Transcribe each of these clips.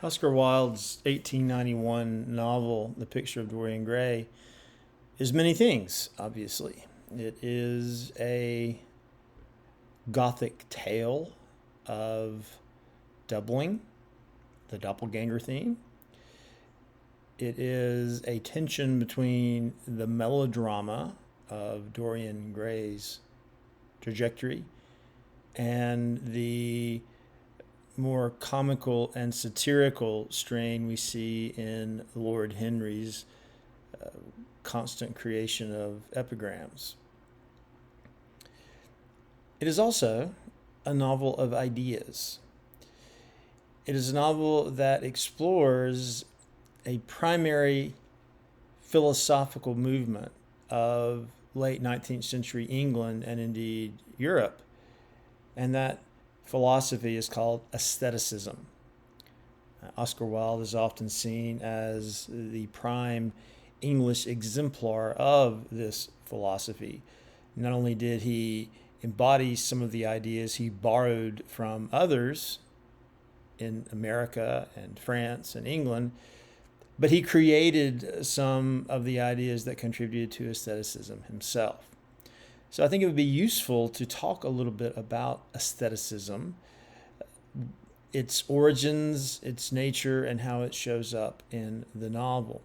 Oscar Wilde's 1891 novel, The Picture of Dorian Gray, is many things, obviously. It is a gothic tale of doubling, the doppelganger theme. It is a tension between the melodrama of Dorian Gray's trajectory and the more comical and satirical strain we see in Lord Henry's constant creation of epigrams. It is also a novel of ideas. It is a novel that explores a primary philosophical movement of late 19th century England and indeed Europe, and that philosophy is called Aestheticism. Oscar Wilde is often seen as the prime English exemplar of this philosophy. Not only did he embody some of the ideas he borrowed from others in America and France and England, but he created some of the ideas that contributed to aestheticism himself. So I think it would be useful to talk a little bit about aestheticism, its origins, its nature, and how it shows up in the novel.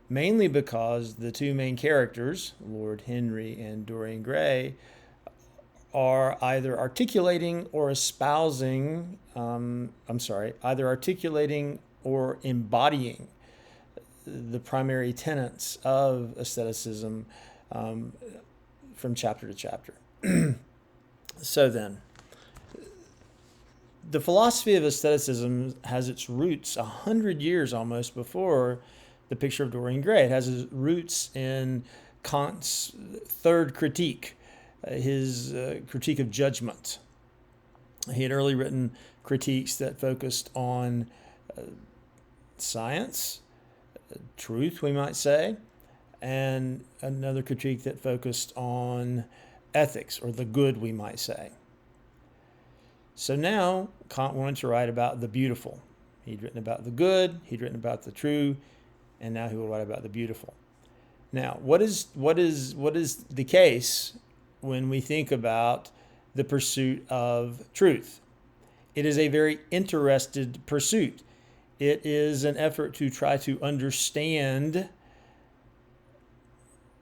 Mainly because the two main characters, Lord Henry and Dorian Gray, are either articulating or espousing, either articulating or embodying the primary tenets of aestheticism from chapter to chapter. So then, the philosophy of aestheticism has its roots 100 years almost before the Picture of Dorian Gray. It has its roots in Kant's third critique, his critique of judgment. He had early written critiques that focused on science, truth, we might say, and another critique that focused on ethics, or the good, we might say. So now Kant wanted to write about the beautiful. He'd written about the good, he'd written about the true, and now he will write about the beautiful. Now, what is the case when we think about the pursuit of truth? It is a very interested pursuit. It is an effort to try to understand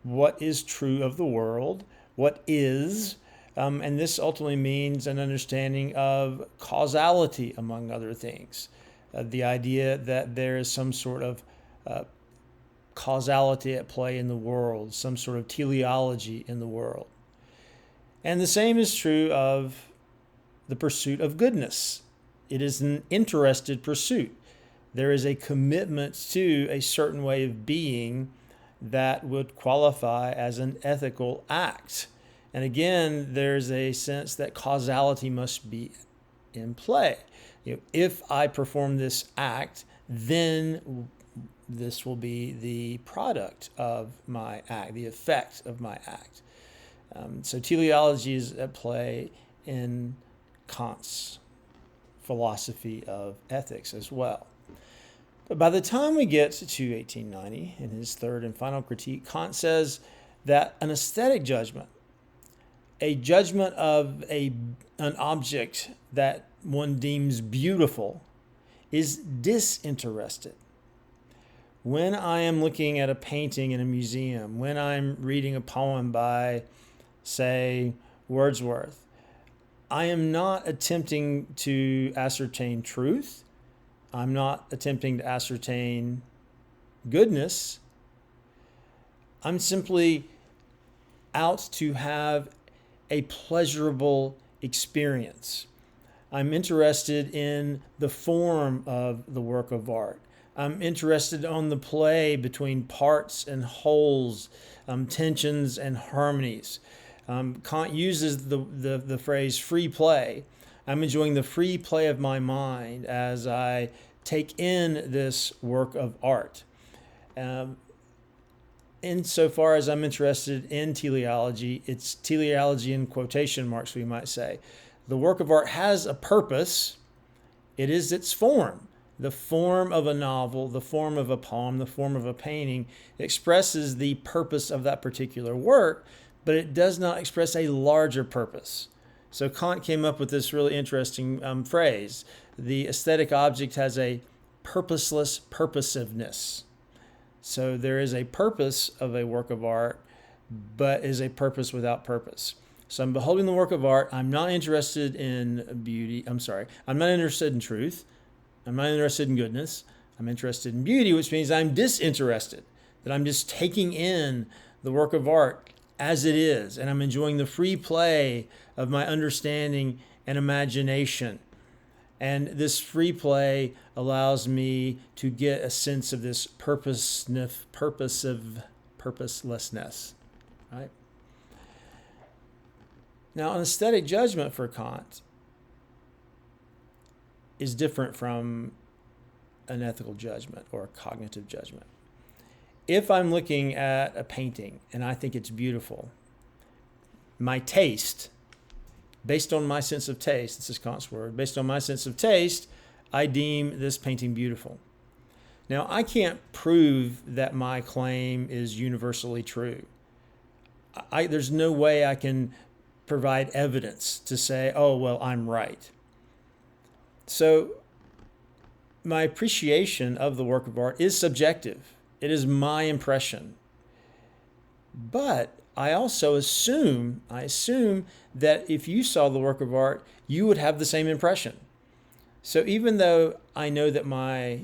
what is true of the world, what is, and this ultimately means an understanding of causality, among other things. The idea that there is some sort of causality at play in the world, some sort of teleology in the world. And the same is true of the pursuit of goodness. It is an interested pursuit. There is a commitment to a certain way of being that would qualify as an ethical act. And again, there's a sense that causality must be in play. If I perform this act, then this will be the product of my act, the effect of my act. So teleology is at play in Kant's philosophy of ethics as well. But by the time we get to 1890, in his third and final critique, Kant says that an aesthetic judgment, a judgment of an object that one deems beautiful, is disinterested. When I am looking at a painting in a museum, when I'm reading a poem by, say, Wordsworth, I am not attempting to ascertain truth. I'm not attempting to ascertain goodness. I'm simply out to have a pleasurable experience. I'm interested in the form of the work of art. I'm interested on the play between parts and wholes, tensions and harmonies. Kant uses the phrase free play. I'm enjoying the free play of my mind as I take in this work of art. Insofar as I'm interested in teleology, it's teleology in quotation marks, we might say. The work of art has a purpose. It is its form The form of a novel, the form of a poem, the form of a painting expresses the purpose of that particular work, but it does not express a larger purpose. So Kant came up with this really interesting phrase. The aesthetic object has a purposeless purposiveness. So there is a purpose of a work of art, but is a purpose without purpose. So I'm beholding the work of art. I'm not interested in beauty. I'm not interested in truth. I'm not interested in goodness. I'm interested in beauty, which means I'm disinterested, that I'm just taking in the work of art as it is, and I'm enjoying the free play of my understanding and imagination. And this free play allows me to get a sense of this purposelessness, right? Now, an aesthetic judgment for Kant is different from an ethical judgment or a cognitive judgment. If I'm looking at a painting and I think it's beautiful, my taste, based on my sense of taste, this is Kant's word, based on my sense of taste, I deem this painting beautiful. Now, I can't prove that my claim is universally true. There's no way I can provide evidence to say, oh, well, I'm right. So my appreciation of the work of art is subjective. It is my impression. But I also assume that if you saw the work of art, you would have the same impression. So even though I know that my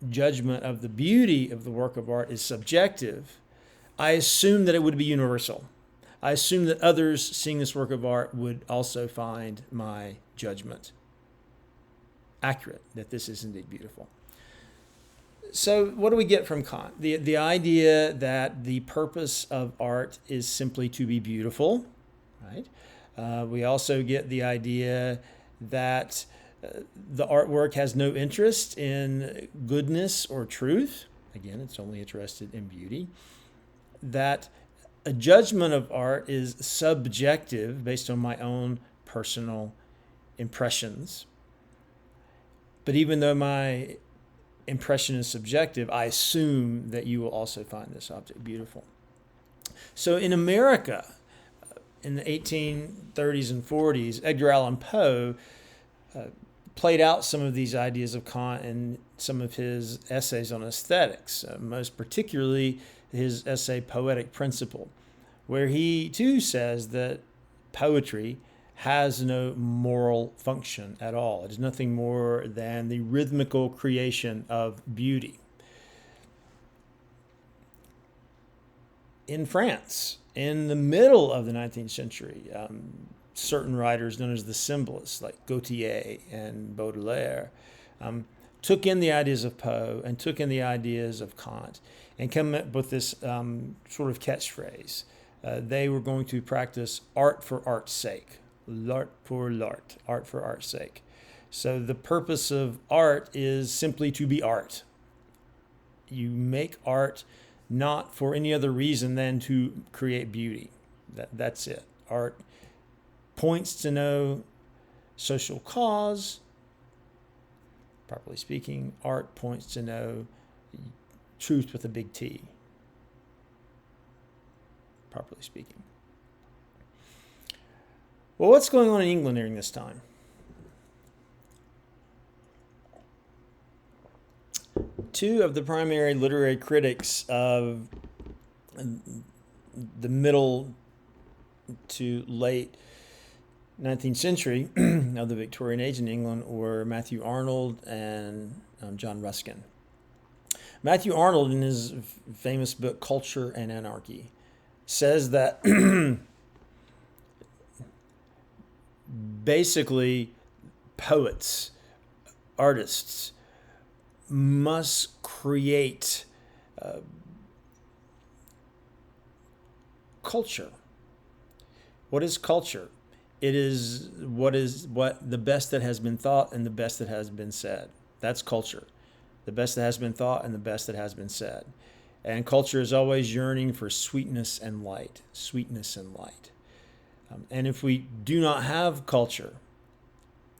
judgment of the beauty of the work of art is subjective, I assume that it would be universal. I assume that others seeing this work of art would also find my judgment accurate, that this is indeed beautiful. So what do we get from Kant? The idea that the purpose of art is simply to be beautiful, right? We also get the idea that the artwork has no interest in goodness or truth. Again, it's only interested in beauty. That a judgment of art is subjective based on my own personal impressions. But even though my impression is subjective, I assume that you will also find this object beautiful. So in America, in the 1830s and 40s, Edgar Allan Poe played out some of these ideas of Kant in some of his essays on aesthetics, most particularly his essay Poetic Principle, where he too says that poetry has no moral function at all. It is nothing more than the rhythmical creation of beauty. In France, in the middle of the 19th century, certain writers known as the symbolists, like Gautier and Baudelaire, took in the ideas of Poe and took in the ideas of Kant and came up with this sort of catchphrase. They were going to practice art for art's sake. L'art pour l'art, art for art's sake. So the purpose of art is simply to be art. You make art not for any other reason than to create beauty. That's it. Art points to no social cause. Properly speaking, art points to no truth with a big T. Properly speaking. Well, what's going on in England during this time? Two of the primary literary critics of the middle to late 19th century of the Victorian age in England were Matthew Arnold and John Ruskin. Matthew Arnold, in his famous book Culture and Anarchy, says that basically poets, artists must create culture. What is culture? It is what the best that has been thought and the best that has been said. That's culture. The best that has been thought and the best that has been said. And culture is always yearning for sweetness and light. Sweetness and light. And if we do not have culture,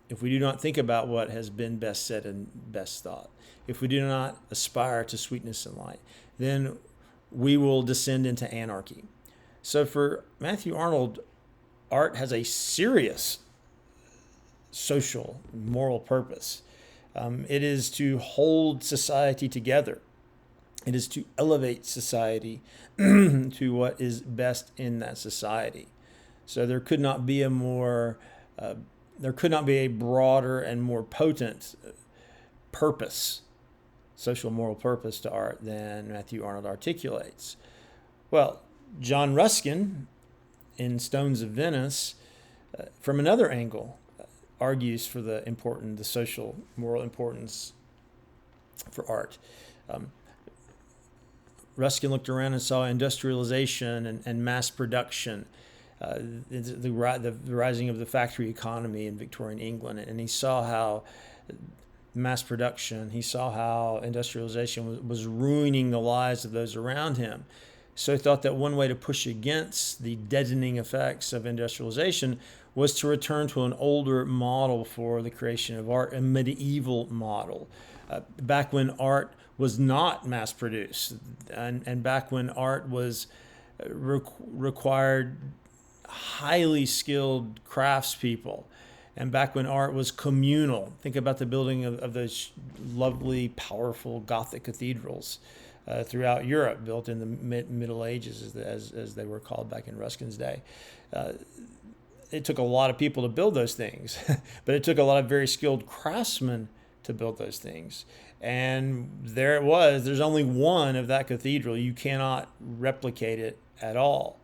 if we do not think about what has been best said and best thought, if we do not aspire to sweetness and light, then we will descend into anarchy. So for Matthew Arnold, art has a serious social, moral purpose. It is to hold society together. It is to elevate society to what is best in that society. So there could not be a broader and more potent purpose, social moral purpose to art than Matthew Arnold articulates. Well, John Ruskin in Stones of Venice, from another angle, argues for the social moral importance for art. Ruskin looked around and saw industrialization and mass production, the rising of the factory economy in Victorian England, and he saw how mass production, he saw how industrialization was ruining the lives of those around him. So he thought that one way to push against the deadening effects of industrialization was to return to an older model for the creation of art, a medieval model, back when art was not mass-produced, and back when art was required highly skilled craftspeople, and back when art was communal. Think about the building of those lovely, powerful Gothic cathedrals throughout Europe, built in the Middle Ages, as they were called back in Ruskin's day. It took a lot of people to build those things, but it took a lot of very skilled craftsmen to build those things. And there it was. There's only one of that cathedral. You cannot replicate it at all.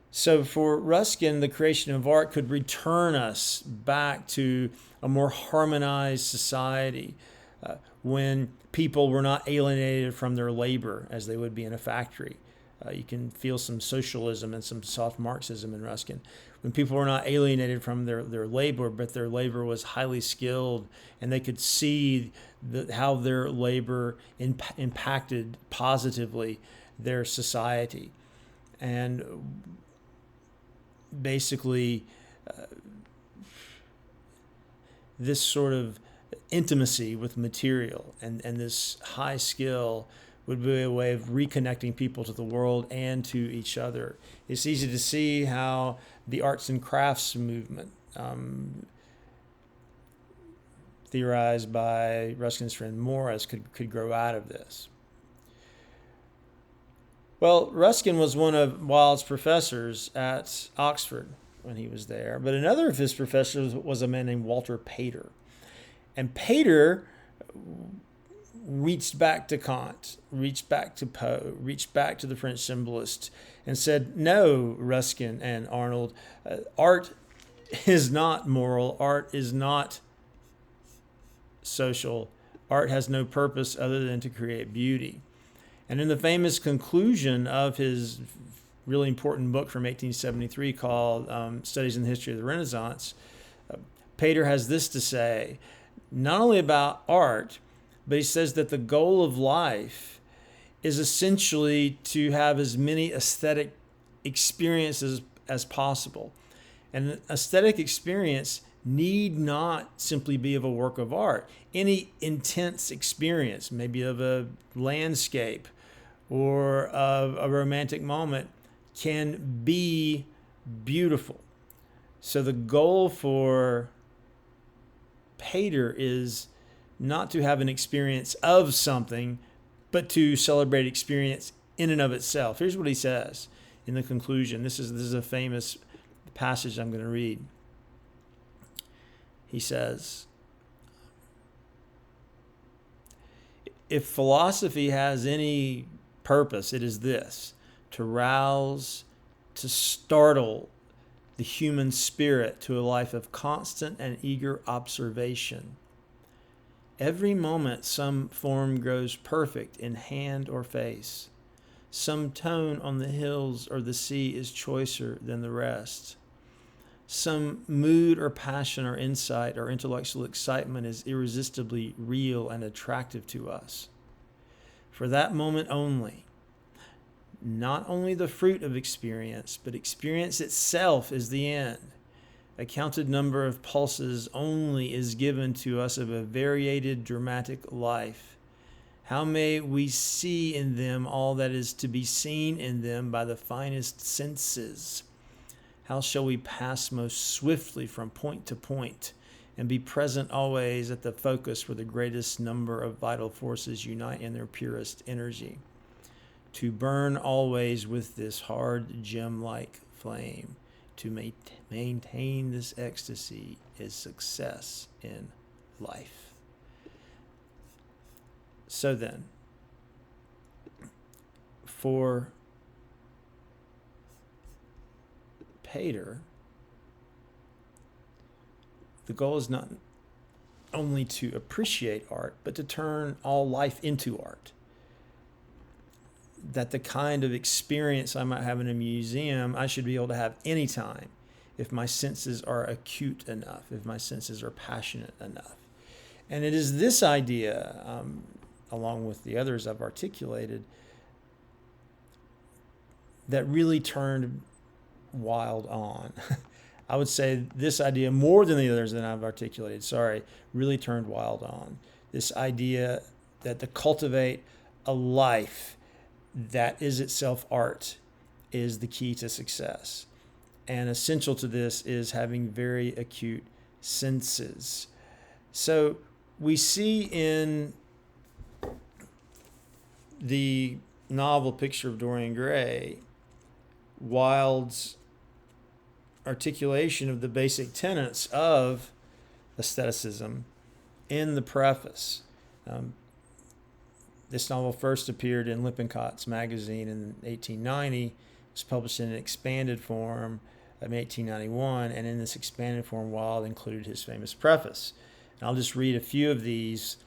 So for Ruskin, the creation of art could return us back to a more harmonized society when people were not alienated from their labor as they would be in a factory. You can feel some socialism and some soft Marxism in Ruskin. When people were not alienated from their labor, but their labor was highly skilled, and they could see how their labor impacted positively their society. And basically, this sort of intimacy with material and this high skill would be a way of reconnecting people to the world and to each other. It's easy to see how the arts and crafts movement, theorized by Ruskin's friend Morris, could grow out of this. Well, Ruskin was one of Wilde's professors at Oxford when he was there, but another of his professors was a man named Walter Pater. And Pater reached back to Kant, reached back to Poe, reached back to the French symbolists, and said, no, Ruskin and Arnold, art is not moral, art is not social, art has no purpose other than to create beauty. And in the famous conclusion of his really important book from 1873 called Studies in the History of the Renaissance, Pater has this to say, not only about art, but he says that the goal of life is essentially to have as many aesthetic experiences as possible. And an aesthetic experience need not simply be of a work of art. Any intense experience, maybe of a landscape or of a romantic moment, can be beautiful. So the goal for Pater is not to have an experience of something, but to celebrate experience in and of itself. Here's what he says in the conclusion. This is a famous passage I'm going to read. He says, if philosophy has any purpose, it is this: to rouse, to startle the human spirit to a life of constant and eager observation. Every moment some form grows perfect in hand or face. Some tone on the hills or the sea is choicer than the rest. Some mood or passion or insight or intellectual excitement is irresistibly real and attractive to us. For that moment only, not only the fruit of experience, but experience itself is the end. A counted number of pulses only is given to us of a variated dramatic life. How may we see in them all that is to be seen in them by the finest senses? How shall we pass most swiftly from point to point and be present always at the focus where the greatest number of vital forces unite in their purest energy? To burn always with this hard gem-like flame, to maintain this ecstasy is success in life. So then, for Pater, the goal is not only to appreciate art, but to turn all life into art. That the kind of experience I might have in a museum, I should be able to have anytime if my senses are acute enough, if my senses are passionate enough. And it is this idea, along with the others I've articulated, that really turned Wilde on. I would say this idea, more than the others that I've articulated, really turned Wilde on. This idea that to cultivate a life that is itself art is the key to success. And essential to this is having very acute senses. So we see in the novel Picture of Dorian Gray, Wilde's articulation of the basic tenets of aestheticism in the preface. This novel first appeared in Lippincott's magazine in 1890. It was published in an expanded form in 1891, and in this expanded form, Wilde included his famous preface. And I'll just read a few of these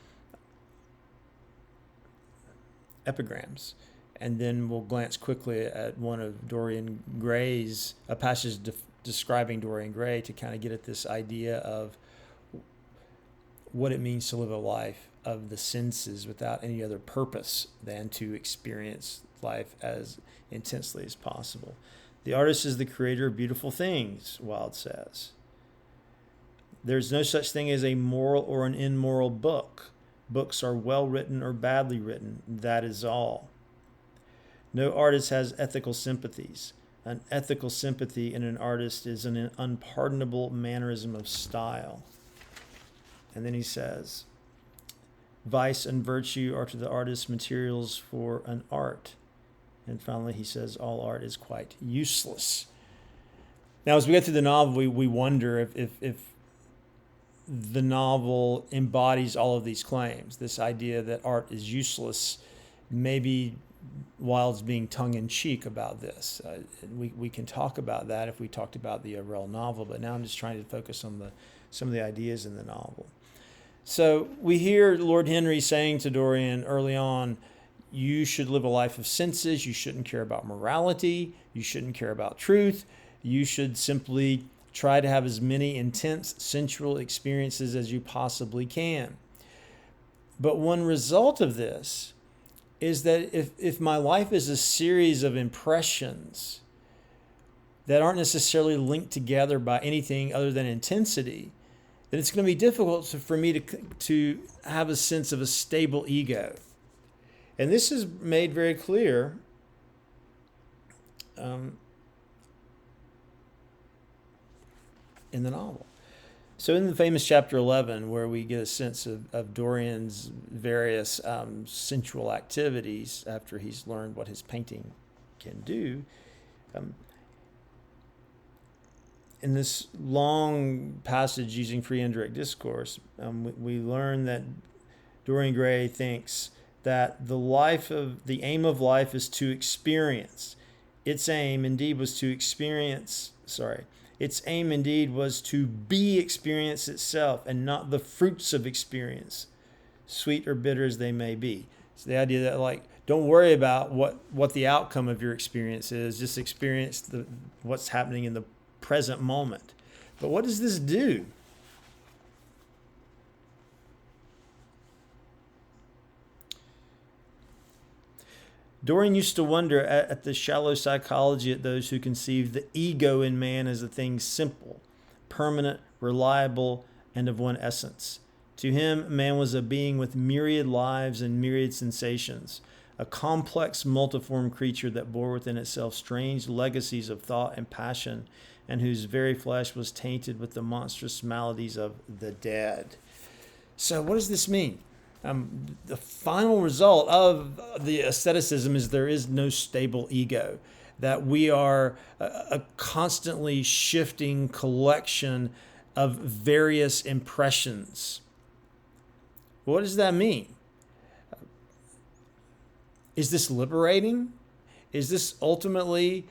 epigrams, and then we'll glance quickly at one of Dorian Gray's, a passage describing Dorian Gray to kind of get at this idea of what it means to live a life of the senses without any other purpose than to experience life as intensely as possible. The artist is the creator of beautiful things, Wilde says. There's no such thing as a moral or an immoral book. Books are well written or badly written. That is all. No artist has ethical sympathies. An ethical sympathy in an artist is an unpardonable mannerism of style. And then he says, vice and virtue are to the artist materials for an art. And finally, he says, all art is quite useless. Now, as we get through the novel, we wonder if the novel embodies all of these claims. This idea that art is useless, maybe Wilde's being tongue-in-cheek about this. We can talk about that if we talked about the overall novel, but now I'm just trying to focus on some of the ideas in the novel. So we hear Lord Henry saying to Dorian early on, you should live a life of senses, you shouldn't care about morality, you shouldn't care about truth, you should simply try to have as many intense sensual experiences as you possibly can. But one result of this is that if my life is a series of impressions that aren't necessarily linked together by anything other than intensity, then it's going to be difficult for me to have a sense of a stable ego. And this is made very clear in the novel. So in the famous chapter 11, where we get a sense of Dorian's various sensual activities after he's learned what his painting can do, in this long passage using free indirect discourse, we learn that Dorian Gray thinks that the aim of life is to experience. Its aim indeed was to be experience itself and not the fruits of experience, sweet or bitter as they may be. It's the idea that, don't worry about what the outcome of your experience is, just experience what's happening in the present moment. But what does this do? Dorian used to wonder at the shallow psychology of those who conceive the ego in man as a thing simple, permanent, reliable, and of one essence. To him, man was a being with myriad lives and myriad sensations, a complex, multiform creature that bore within itself strange legacies of thought and passion, and whose very flesh was tainted with the monstrous maladies of the dead. So what does this mean? The final result of the aestheticism is there is no stable ego, that we are a constantly shifting collection of various impressions. What does that mean? Is this liberating? Is this ultimately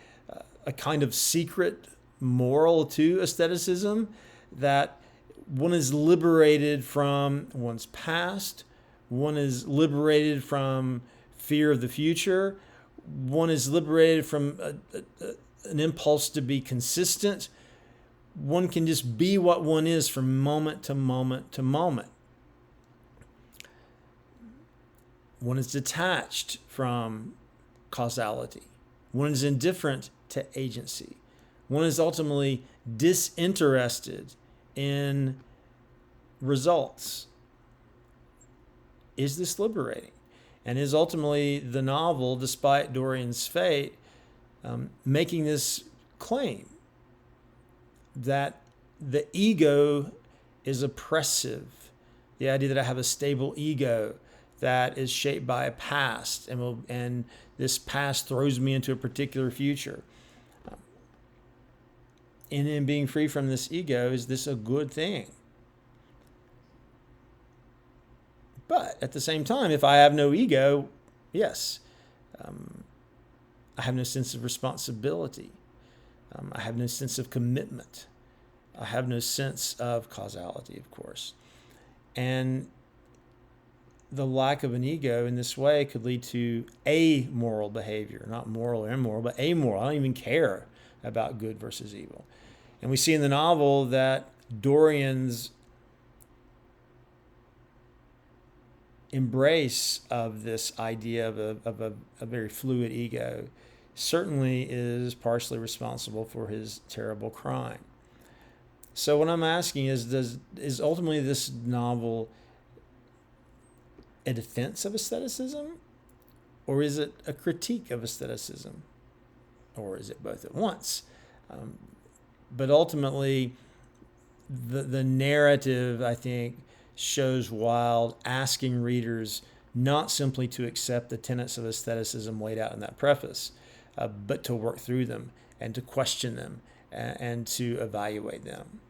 a kind of secret moral to aestheticism, that one is liberated from one's past, one is liberated from fear of the future, one is liberated from an impulse to be consistent, one can just be what one is from moment to moment to moment. One is detached from causality. One is indifferent to agency. One is ultimately disinterested in results. Is this liberating? And is ultimately the novel, despite Dorian's fate, making this claim that the ego is oppressive, the idea that I have a stable ego that is shaped by a past, and this past throws me into a particular future. And in being free from this ego, is this a good thing? But at the same time, if I have no ego, yes, I have no sense of responsibility. I have no sense of commitment. I have no sense of causality, of course. And the lack of an ego in this way could lead to amoral behavior, not moral or immoral, but amoral. I don't even care about good versus evil. And we see in the novel that Dorian's embrace of this idea of a very fluid ego certainly is partially responsible for his terrible crime. So what I'm asking is ultimately this novel a defense of aestheticism, or is it a critique of aestheticism, or is it both at once? But ultimately, the narrative, I think, shows Wilde asking readers not simply to accept the tenets of aestheticism laid out in that preface, but to work through them and to question them and to evaluate them.